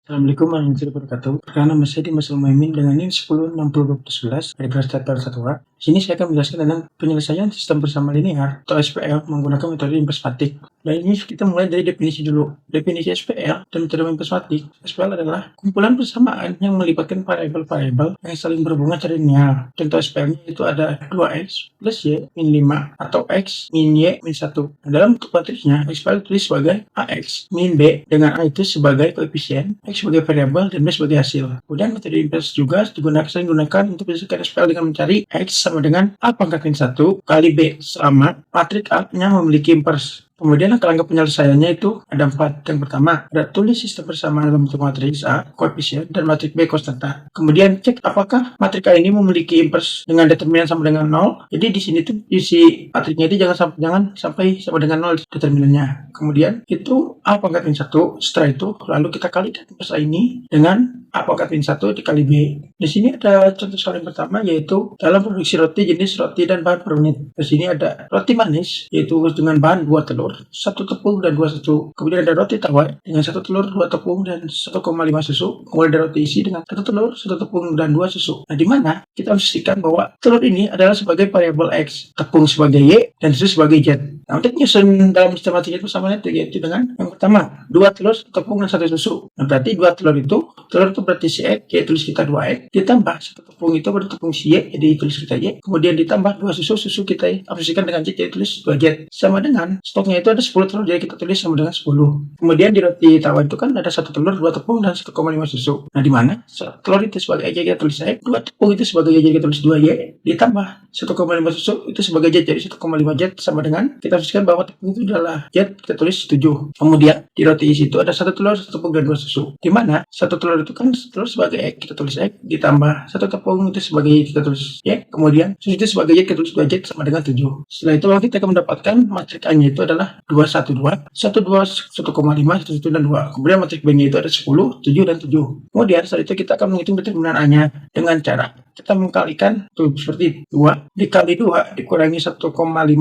Assalamualaikum warahmatullahi wabarakatuh. Perkenalkan nama saya Dimas Sulaiman dengan NIM 10602011 dari kelas Tetel 1A. Di sini saya akan menjelaskan tentang penyelesaian sistem bersama linear atau SPL menggunakan metode imperatif. Dan ini kita mulai dari definisi dulu. Definisi SPL dan metode imperatif. SPL adalah kumpulan persamaan yang melibatkan variabel-variabel yang saling berhubungan secara linear. Contoh SPL-nya itu ada 2x plus y min 5 atau x min y min 1. Nah, dalam bentuk matriksnya, SPL ditulis sebagai AX min B dengan A itu sebagai koefisien, X sebagai variabel, dan B sebagai hasil. Kemudian metode imperatif juga sering digunakan untuk menyelesaikan SPL dengan mencari X sama dengan A pangkat min 1 kali B selama matriks A-nya memiliki impers. Kemudian kerangka penyelesaiannya itu ada 4. Yang pertama, ada tulis sistem persamaan dalam bentuk matriks A, koefisien, dan matriks B konstanta. Kemudian cek apakah matriks A ini memiliki impers dengan determinan sama dengan 0. Jadi di sini tuh isi matriksnya itu jangan sampai sama dengan 0 determinannya. Kemudian itu A pangkat min 1. Setelah itu lalu kita kalikan impers A ini dengan A pangkat min 1 dikali B. Di sini ada contoh soal yang pertama, yaitu dalam produksi roti jenis roti dan bahan per unit. Di sini ada roti manis, yaitu dengan bahan 2 telur, 1 tepung dan 2 susu. Kemudian ada roti tawar dengan 1 telur, 2 tepung dan 1,5 susu. Kemudian ada roti isi dengan 1 telur, 1 tepung dan 2 susu. Nah, di mana kita harus pastikan bahwa telur ini adalah sebagai variabel X, tepung sebagai Y, dan susu sebagai Z. Nah, untuk nyusun dalam sistematika itu sama itu, yaitu dengan yang pertama 2 telur, 1 tepung, dan 1 susu. Nah, berarti 2 telur itu berarti si X, yaitu tulis kita 2X, ditambah 1 tepung itu berarti tepung si Y, jadi tulis kita Y, kemudian ditambah 2 susu kita aplikasikan dengan Z, jadi tulis 2Z, sama dengan stoknya itu ada 10 telur, jadi kita tulis sama dengan 10. Kemudian di roti tawar itu kan ada 1 telur, 2 tepung, dan 1,5 susu. Nah, di mana telur itu sebagai X, kita tulis X, 2 tepung itu sebagai Y, jadi kita tulis 2Y, ditambah 1,5 susu itu sebagai Z, jadi 1,5Z, sama dengan kita tuliskan bahwa tepung itu adalah Z, kita tulis 7. Kemudian di roti isi itu ada 1 telur, 1 tepung, dan 2 susu. Di mana 1 telur itu kan telur sebagai X, kita tulis X, ditambah 1 tepung itu sebagai Y, kita tulis Y, kemudian susu itu sebagai Y, kita tulis 2Z, sama dengan 7. Setelah itu kita akan mendapatkan matriks A-nya itu adalah 2, 1, 2, 1, 2, 1,5, 1, 1, dan 2. Kemudian matriks B-nya itu ada 10, 7, dan 7. Kemudian setelah itu kita akan menghitung determinan A-nya dengan cara kita mengkalikan tuh seperti 2 dikali 2 dikurangi 1,5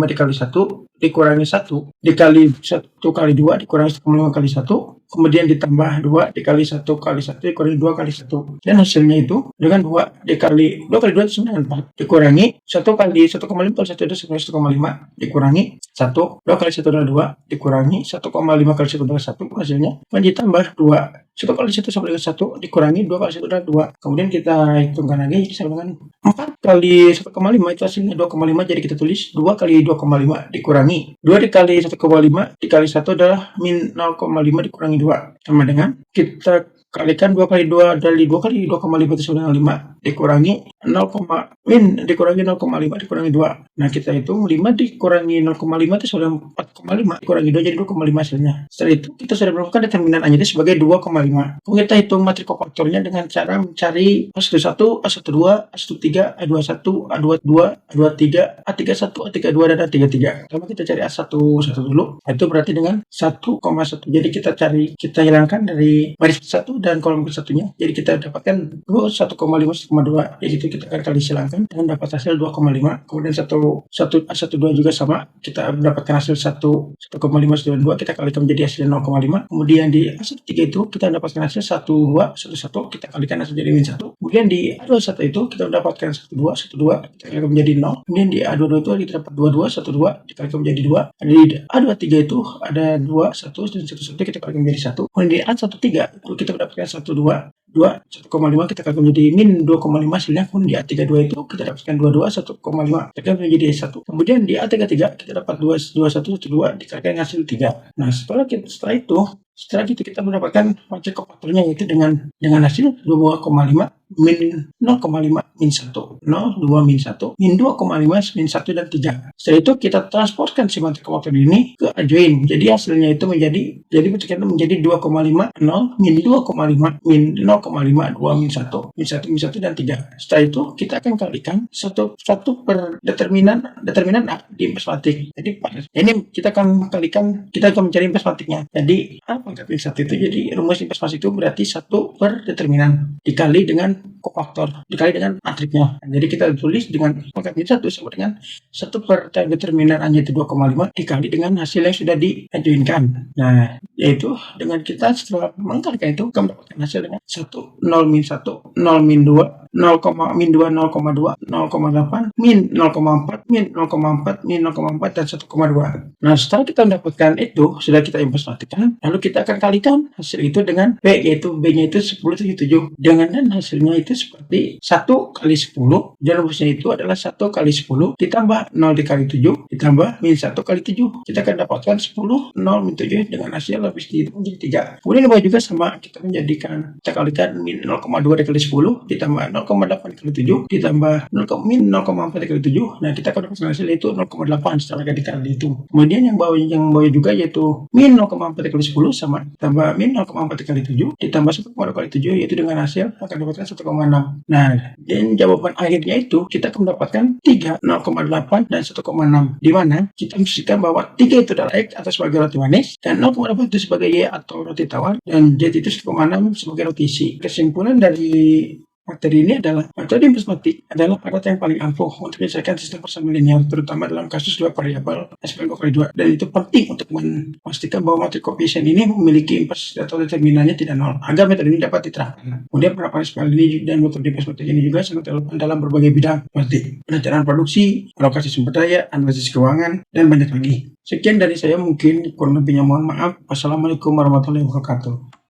dikali 1 dikurangi 1 dikali 1 kali 2 dikurangi 1,5 kali 1, kemudian ditambah 2 dikali 1 kali 1 dikurangi 2 kali 1, dan hasilnya itu dengan 2 dikali 2 kali 2 itu sebenarnya 4 dikurangi 1 kali 1,5 kali 1 itu 1,5 dikurangi 1, 2 kali 1 adalah 2 dikurangi 1,5 kali 1 adalah 1, hasilnya ditambah 2, 1 kali 1 sama dengan 1 dikurangi 2 kali 1 adalah 2. Kemudian kita hitungkan lagi sama dengan 4 kali 1,5 itu hasilnya 2,5, jadi kita tulis 2 kali 2,5 dikurangi 2 dikali 1,5 dikali 1 adalah min 0,5 dikurangi 2, sama dengan kita kalikan 2 kali 2 dari 2 kali 2,5 itu sama dengan 5 dikurangi 0, min dikurangi 0,5 dikurangi 2. Nah, kita hitung 5 dikurangi 0,5 itu sudah 4,5 dikurangi 2 jadi 2,5 hasilnya. Setelah itu kita sudah menemukan determinan A-nya sebagai 2,5. Kemudian kita hitung matriks kofaktornya dengan cara mencari A11, A12, A13, A21, A22, A23, A31, A32, dan A33. Pertama kita cari A11 dulu. Itu berarti dengan 1,1. Jadi kita hilangkan dari baris 1 dan kolom ke-1-nya. Jadi kita dapatkan 1,5, 1,2. Jadi itu kita kali silangkan dan dapat hasil 2,5. Kemudian A12 juga sama. Kita mendapatkan hasil 1,5, 1,2. Kita kalikan menjadi hasil 0,5. Kemudian di A13 itu kita mendapatkan hasil 1,2, 1,1. Kita kalikan hasil jadi min 1. Kemudian di A21 itu kita mendapatkan 1,2, 1,2. Kita kalikan menjadi 0. Kemudian di A22 itu kita dapat 2,2, 1,2. Dikalikan menjadi 2. Dan di A23 itu ada 2, 1, dan 1,1. Kita kalikan menjadi 1. Kemudian di A13 itu kita mendapatkan 1,2, 1,5 kita kalikan menjadi min 2,5 hasilnya. Kemudian di A32 itu kita dapatkan 22, 1,5 kita menjadi 1. Kemudian di A33 kita dapat 21, 1,2 dikalikan hasil 3. Nah, setelah itu kita mendapatkan matriks kofaktornya yaitu dengan hasil 2,5 min 0,5 min 1, 0, 2 min 1, min 2,5 min 1 dan 3. Setelah itu kita transportkan si matriks kofaktor ini ke adjoint. Jadi hasilnya itu menjadi 2,5, 0, min 2,5 min 0,5, 2 min 1, min 1, min 1 dan 3. Setelah itu kita akan kalikan satu per determinan A di impers matrik. Jadi ini kita akan mencari impers matriknya. Jadi A pangkat min 1 itu jadi rumus investasi itu berarti 1 per determinan dikali dengan kofaktor dikali dengan matriknya. Jadi kita tulis dengan pangkat min 1 sama dengan 1 per determinan A-nya itu 2,5 dikali dengan hasil yang sudah diajuinkan. Nah, yaitu dengan kita setelah mengkalikan itu akan mendapatkan hasil dengan 1, 0 min 1, 0 min 2, 0, min 2, 0,2, 0,8, min 0,4, min 0,4, min 0,4, dan 1,2. Nah, setelah kita mendapatkan itu, sudah kita investasikan, lalu kita akan kalikan hasil itu dengan B, yaitu B-nya itu 10,77. Dengan hasilnya itu seperti 1 kali 10, dan rumusnya itu adalah 1 kali 10 ditambah 0 dikali 7, ditambah min 1 kali 7. Kita akan dapatkan 10, 0 min 7 dengan hasil habis itu menjadi 3. Kemudian juga sama, kita menjadikan, kita kalikan min 0,2 dikali 10, ditambah 0,8 kali 7 ditambah min 0,4 kali 7. Nah, kita akan dapat hasil itu 0,8 setelah dikali itu. Kemudian yang bawah juga yaitu min 0,4 kali 10 sama tambah min 0,4 kali 7 ditambah 1,2 kali 7, yaitu dengan hasil akan dapatkan 1,6. Nah, dan jawaban akhirnya itu kita akan mendapatkan 3, 0,8 dan 1,6, di mana kita memastikan bahwa 3 itu adalah X atau sebagai roti manis dan 0,8 itu sebagai Y atau roti tawar dan Z itu 1,6 sebagai roti isi. Kesimpulan dari materi ini adalah metode matematik adalah alat yang paling ampuh untuk menyelesaikan sistem persamaan linear, terutama dalam kasus 2 variabel SPM 2x2, dan itu penting untuk memastikan bahwa matrik koefisien ini memiliki impas atau determinannya tidak nol agar metode ini dapat diterapkan. Kemudian penerapan SPM ini dan metode matematik ini juga sangat relevan dalam berbagai bidang seperti perencanaan produksi, alokasi sumber daya, analisis keuangan, dan banyak lagi. Sekian dari saya, mungkin kurang lebihnya mohon maaf. Wassalamualaikum warahmatullahi wabarakatuh.